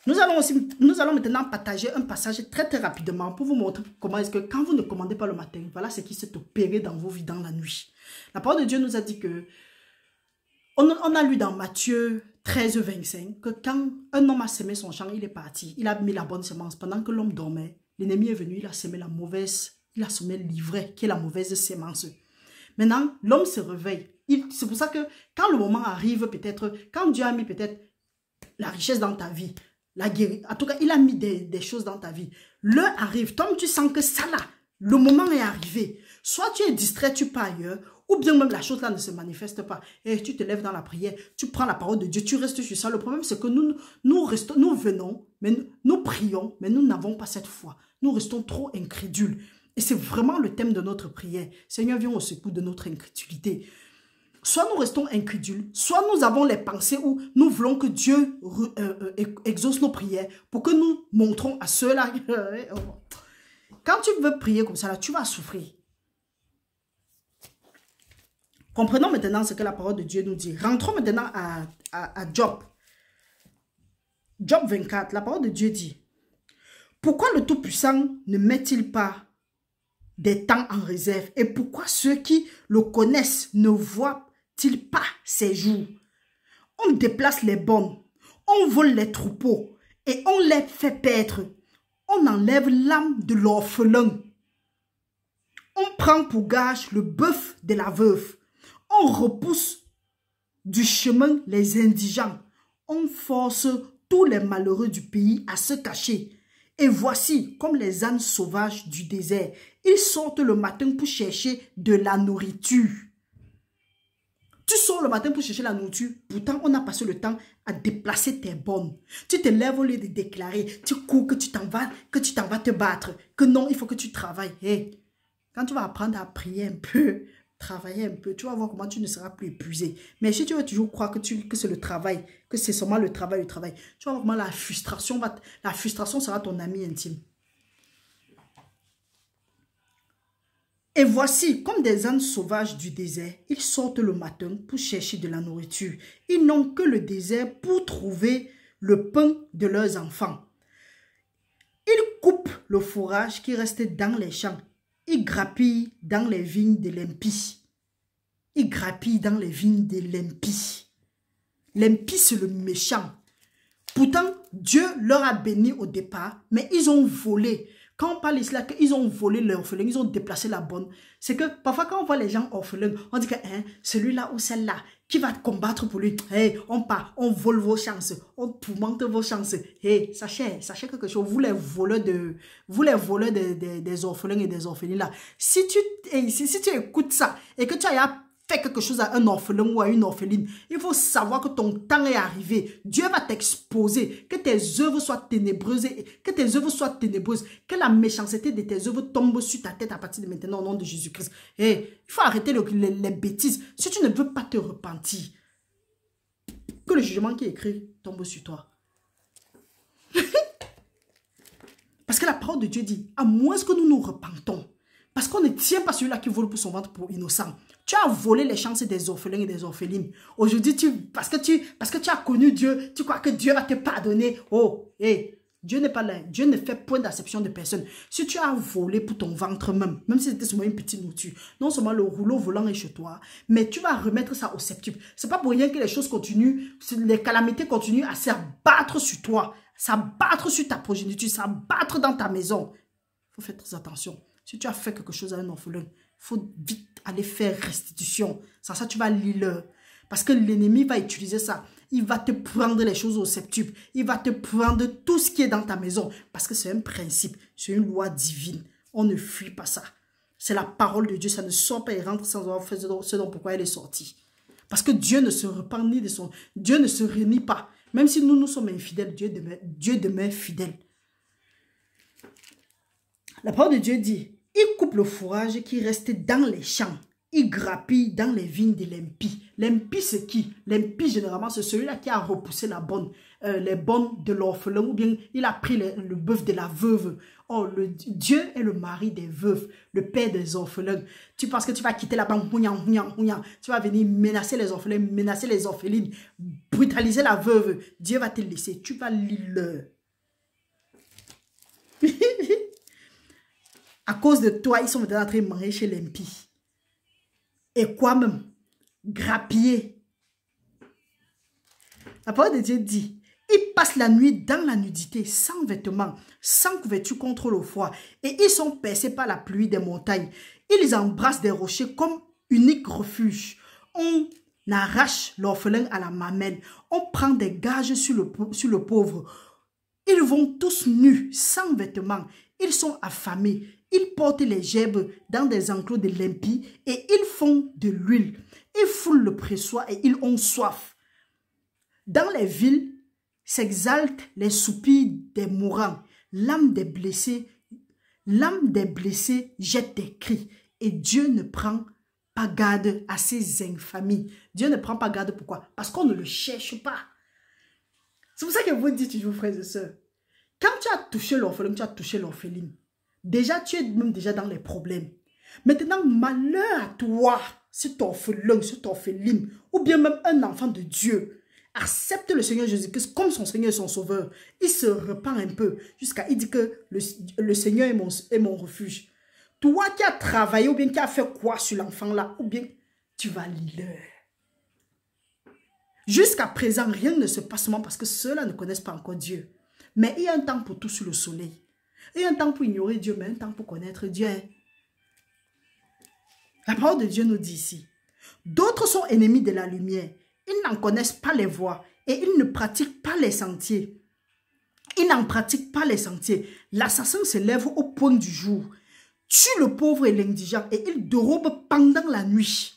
Nous allons maintenant partager un passage très très rapidement pour vous montrer comment est-ce que quand vous ne commandez pas le matin, voilà ce qui s'est opéré dans vos vies dans la nuit. La parole de Dieu nous a dit que, on a lu dans Matthieu 13, 25, que quand un homme a semé son champ, il est parti, il a mis la bonne semence pendant que l'homme dormait. L'ennemi est venu, il a semé la mauvaise, il a semé l'ivraie, qui est la mauvaise semence. Maintenant, l'homme se réveille. C'est pour ça que quand le moment arrive, peut-être, quand Dieu a mis peut-être la richesse dans ta vie, la guérison, en tout cas, il a mis des choses dans ta vie. L'heure arrive, toi, tu sens que ça là, le moment est arrivé. Soit tu es distrait, tu pars ailleurs, ou bien même la chose là ne se manifeste pas. Et tu te lèves dans la prière, tu prends la parole de Dieu, tu restes sur ça. Le problème, c'est que nous venons, mais nous prions, mais nous n'avons pas cette foi. Nous restons trop incrédules. Et c'est vraiment le thème de notre prière. Seigneur, viens au secours de notre incrédulité. Soit nous restons incrédules, soit nous avons les pensées où nous voulons que Dieu exauce nos prières pour que nous montrons à ceux-là. Quand tu veux prier comme ça, là, tu vas souffrir. Comprenons maintenant ce que la parole de Dieu nous dit. Rentrons maintenant à Job. Job 24, la parole de Dieu dit, pourquoi le Tout-Puissant ne met-il pas des temps en réserve? Et pourquoi ceux qui le connaissent ne voient-ils pas ses jours? On déplace les bonnes, on vole les troupeaux et on les fait paître. On enlève l'âme de l'orphelin. On prend pour gage le bœuf de la veuve. On repousse du chemin les indigents. On force tous les malheureux du pays à se cacher. Et voici, comme les ânes sauvages du désert, ils sortent le matin pour chercher de la nourriture. Tu sors le matin pour chercher la nourriture, pourtant on a passé le temps à déplacer tes bornes. Tu te lèves au lieu de déclarer, tu cours que tu t'en vas te battre, que non, il faut que tu travailles. Hey, quand tu vas apprendre à prier un peu, travailler un peu, tu vas voir comment tu ne seras plus épuisé. Mais si tu veux toujours croire que c'est le travail, que c'est seulement le travail, tu vas voir comment la frustration sera ton ami intime. Et voici, comme des ânes sauvages du désert, ils sortent le matin pour chercher de la nourriture. Ils n'ont que le désert pour trouver le pain de leurs enfants. Ils coupent le fourrage qui reste dans les champs. Ils grappillent dans les vignes de l'impie. Ils grappillent dans les vignes de l'impie. L'impie, c'est le méchant. Pourtant, Dieu leur a béni au départ, mais ils ont volé. Quand on parle ici là, qu'ils ont volé l'orphelin, ils ont déplacé la bonne. C'est que parfois quand on voit les gens orphelins, on dit que celui-là ou celle-là qui va combattre pour lui, hey, on part, on vole vos chances, on tourmente vos chances. Hey, sachez quelque chose, vous les voleurs des orphelins et des orphelines là, si tu écoutes ça et que tu as fait quelque chose à un orphelin ou à une orpheline, il faut savoir que ton temps est arrivé. Dieu va t'exposer, que tes œuvres soient ténébreuses, que la méchanceté de tes œuvres tombe sur ta tête à partir de maintenant au nom de Jésus-Christ. Il faut arrêter les bêtises. Si tu ne veux pas te repentir, que le jugement qui est écrit tombe sur toi. Parce que la parole de Dieu dit, à moins que nous nous repentons, parce qu'on ne tient pas celui-là qui vole pour son ventre pour innocent. Tu as volé les chances des orphelins et des orphelines. Aujourd'hui, parce que tu as connu Dieu, tu crois que Dieu va te pardonner. Oh, Dieu n'est pas là. Dieu ne fait point d'acception de personne. Si tu as volé pour ton ventre même si c'était seulement une petite nourriture, non seulement le rouleau volant est chez toi, mais tu vas remettre ça au septuple. C'est pas pour rien que les choses continuent, les calamités continuent à s'abattre sur toi, s'abattre sur ta progéniture, s'abattre dans ta maison. Il faut faire très attention. Si tu as fait quelque chose à un orphelin, il faut vite aller faire restitution. Sans ça, tu vas lire. Parce que l'ennemi va utiliser ça. Il va te prendre les choses au septuple. Il va te prendre tout ce qui est dans ta maison. Parce que c'est un principe. C'est une loi divine. On ne fuit pas ça. C'est la parole de Dieu. Ça ne sort pas et rentre sans avoir fait ce dont pourquoi elle est sortie. Parce que Dieu ne se repent ni de son... Dieu ne se renie pas. Même si nous sommes infidèles, Dieu demeure fidèle. La parole de Dieu dit... Il coupe le fourrage qui reste dans les champs. Il grappille dans les vignes de l'impie. L'impie, c'est qui? L'impie, généralement, c'est celui-là qui a repoussé les bonnes de l'orphelin, ou bien il a pris le bœuf de la veuve. Oh, Dieu est le mari des veuves, le père des orphelins. Tu penses que tu vas quitter la banque, tu vas venir menacer les orphelins, menacer les orphelines, brutaliser la veuve. Dieu va te laisser, tu vas lire. À cause de toi, ils sont maintenant en train de manger chez l'impie. Et quoi même? Grappiller. La parole de Dieu dit, ils passent la nuit dans la nudité, sans vêtements, sans couverture contre le froid. Et ils sont percés par la pluie des montagnes. Ils embrassent des rochers comme unique refuge. On arrache l'orphelin à la mamelle. On prend des gages sur le pauvre. Ils vont tous nus, sans vêtements. Ils sont affamés. Ils portent les gerbes dans des enclos de l'impie et ils font de l'huile. Ils foulent le pressoir et ils ont soif. Dans les villes s'exaltent les soupirs des mourants. L'âme des blessés jette des cris. Et Dieu ne prend pas garde à ces infamies. Dieu ne prend pas garde, pourquoi? Parce qu'on ne le cherche pas. C'est pour ça que vous dites toujours, frères et sœurs, quand tu as touché l'orphelin, tu as touché l'orpheline. Déjà, tu es même déjà dans les problèmes. Maintenant, malheur à toi, cet orphelin, cette orpheline, ou bien même un enfant de Dieu, accepte le Seigneur Jésus-Christ comme son Seigneur et son Sauveur. Il se repent un peu jusqu'à il dit que le Seigneur est mon refuge. Toi qui as travaillé ou bien qui as fait quoi sur l'enfant là, ou bien tu vas lire. Jusqu'à présent, rien ne se passe seulement parce que ceux-là ne connaissent pas encore Dieu. Mais il y a un temps pour tout sur le soleil. Il y a un temps pour ignorer Dieu, mais un temps pour connaître Dieu. La parole de Dieu nous dit ici, d'autres sont ennemis de la lumière. Ils n'en connaissent pas les voies et ils ne pratiquent pas les sentiers. Ils n'en pratiquent pas les sentiers. L'assassin se lève au point du jour, tue le pauvre et l'indigent et il dérobe pendant la nuit.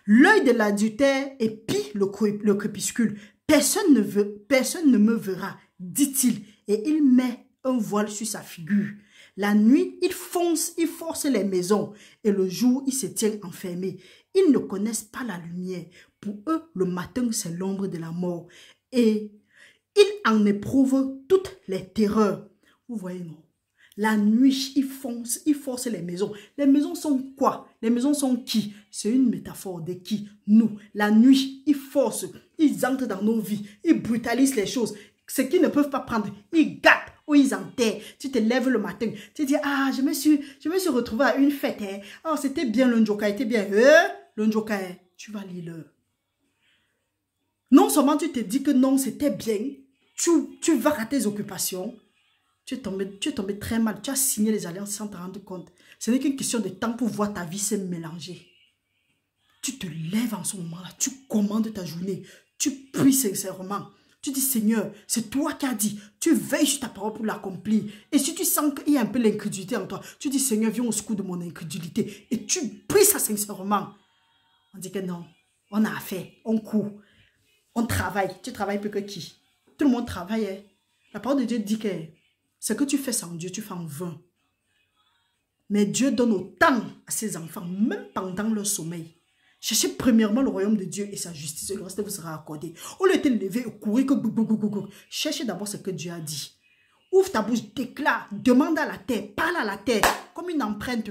L'œil de l'adultère épie le crépuscule. Personne ne me verra, dit-il, et il met un voile sur sa figure. La nuit, il force les maisons, et le jour, il se tient enfermé. Ils ne connaissent pas la lumière. Pour eux, le matin, c'est l'ombre de la mort. Et ils en éprouvent toutes les terreurs. Vous voyez, non? La nuit, ils forcent les maisons. Les maisons sont quoi? Les maisons sont qui? C'est une métaphore de qui? Nous. La nuit, ils forcent. Ils entrent dans nos vies. Ils brutalisent les choses. Ce qu'ils ne peuvent pas prendre, ils gâtent ou ils enterrent. Tu te lèves le matin. Tu dis, ah, je me suis retrouvé à une fête. Hein. Oh, c'était bien le Njoka, était bien. Le Njoka, hein. Tu vas lire. Non seulement tu te dis que non, c'était bien. Tu vas à tes occupations. Tu es tombé très mal. Tu as signé les alliances sans te rendre compte. Ce n'est qu'une question de temps pour voir ta vie se mélanger. Tu te lèves en ce moment-là. Tu commandes ta journée. Tu pries sincèrement. Tu dis, Seigneur, c'est toi qui as dit. Tu veilles sur ta parole pour l'accomplir. Et si tu sens qu'il y a un peu l'incrédulité en toi, tu dis, Seigneur, viens au secours de mon incrédulité. Et tu pries ça sincèrement. On dit que non. On a affaire, on court, on travaille. Tu travailles plus que qui? Tout le monde travaille. Hein? La parole de Dieu dit que ce que tu fais sans Dieu, tu fais en vain. Mais Dieu donne autant à ses enfants, même pendant leur sommeil. Cherchez premièrement le royaume de Dieu et sa justice, et le reste vous sera accordé. Au lieu de te lever et courir, cherchez d'abord ce que Dieu a dit. Ouvre ta bouche, déclare, demande à la terre, parle à la terre, comme une empreinte.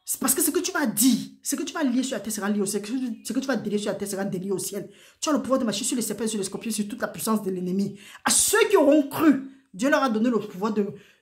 C'est parce que ce que tu vas dire, ce que tu vas lier sur la terre sera lié au ciel, ce que tu vas délier sur la terre sera délié au ciel. Tu as le pouvoir de marcher sur les serpents, sur les scorpions, sur toute la puissance de l'ennemi. À ceux qui auront cru, Dieu leur a donné le pouvoir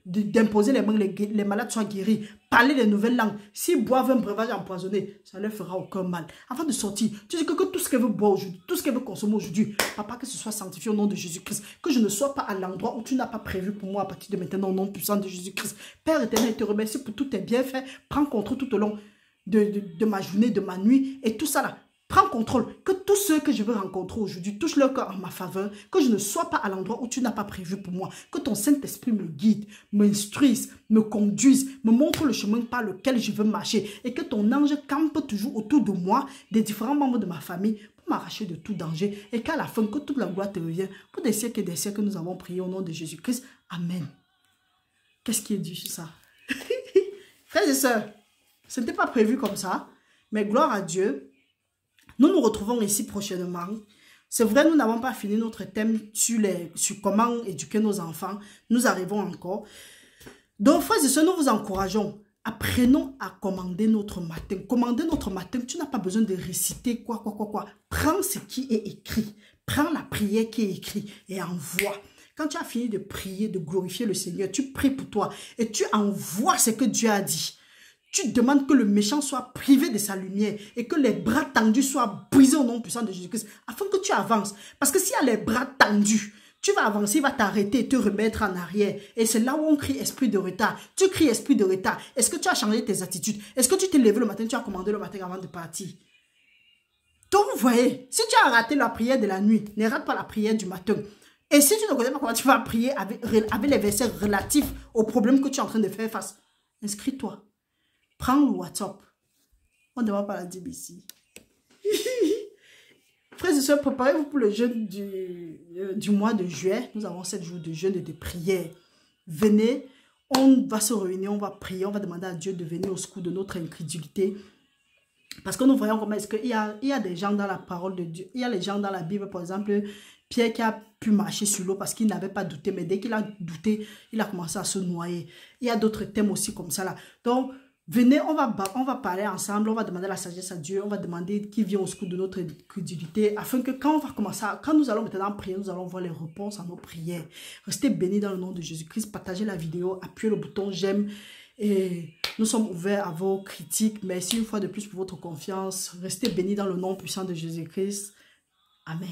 d'imposer les mains, les malades soient guéris, parler les nouvelles langues. S'ils boivent un breuvage empoisonné, ça ne leur fera aucun mal. Avant de sortir, tu dis que tout ce qu'elle veut boire aujourd'hui, tout ce qu'elle veut consommer aujourd'hui, papa, que ce soit sanctifié au nom de Jésus-Christ, que je ne sois pas à l'endroit où tu n'as pas prévu pour moi à partir de maintenant au nom puissant de Jésus-Christ. Père éternel, je te remercie pour tous tes bienfaits. Prends contrôle tout au long de ma journée, de ma nuit et tout ça là. Prends contrôle, que tous ceux que je veux rencontrer aujourd'hui touchent leur cœur en ma faveur, que je ne sois pas à l'endroit où tu n'as pas prévu pour moi, que ton Saint-Esprit me guide, m'instruise, me conduise, me montre le chemin par lequel je veux marcher et que ton ange campe toujours autour de moi, des différents membres de ma famille, pour m'arracher de tout danger et qu'à la fin, que toute la gloire te revienne. Pour des siècles et des siècles, nous avons prié au nom de Jésus-Christ. Amen. Qu'est-ce qui est dit sur ça? Frères et sœurs, ce n'était pas prévu comme ça, mais gloire à Dieu. Nous nous retrouvons ici prochainement. C'est vrai, nous n'avons pas fini notre thème sur comment éduquer nos enfants. Nous arrivons encore. Donc, frères et sœurs, nous vous encourageons. Apprenons à commander notre matin. Commander notre matin, tu n'as pas besoin de réciter quoi. Prends ce qui est écrit. Prends la prière qui est écrite et envoie. Quand tu as fini de prier, de glorifier le Seigneur, tu pries pour toi et tu envoies ce que Dieu a dit. Tu demandes que le méchant soit privé de sa lumière et que les bras tendus soient brisés au nom puissant de Jésus-Christ afin que tu avances. Parce que s'il y a les bras tendus, tu vas avancer, il va t'arrêter et te remettre en arrière. Et c'est là où on crie esprit de retard. Tu cries esprit de retard. Est-ce que tu as changé tes attitudes? Est-ce que tu t'es levé le matin, tu as commandé le matin avant de partir? Donc vous voyez, si tu as raté la prière de la nuit, ne rate pas la prière du matin. Et si tu ne connais pas comment tu vas prier avec les versets relatifs au problème que tu es en train de faire face, inscris-toi. Prends le WhatsApp. On ne va pas la dire ici. Frères et sœurs, préparez-vous pour le jeûne du mois de juillet. Nous avons 7 jours de jeûne et de prière. Venez, on va se réunir, on va prier, on va demander à Dieu de venir au secours de notre incrédulité. Parce que nous voyons comment est-ce qu'il y a des gens dans la parole de Dieu. Il y a les gens dans la Bible, par exemple, Pierre qui a pu marcher sur l'eau parce qu'il n'avait pas douté. Mais dès qu'il a douté, il a commencé à se noyer. Il y a d'autres thèmes aussi comme ça là. Donc, venez, on va parler ensemble, on va demander la sagesse à Dieu, on va demander qu'il vienne au secours de notre crédulité, afin que quand nous allons maintenant prier, nous allons voir les réponses à nos prières. Restez bénis dans le nom de Jésus-Christ, partagez la vidéo, appuyez le bouton j'aime et nous sommes ouverts à vos critiques. Merci une fois de plus pour votre confiance. Restez bénis dans le nom puissant de Jésus-Christ. Amen.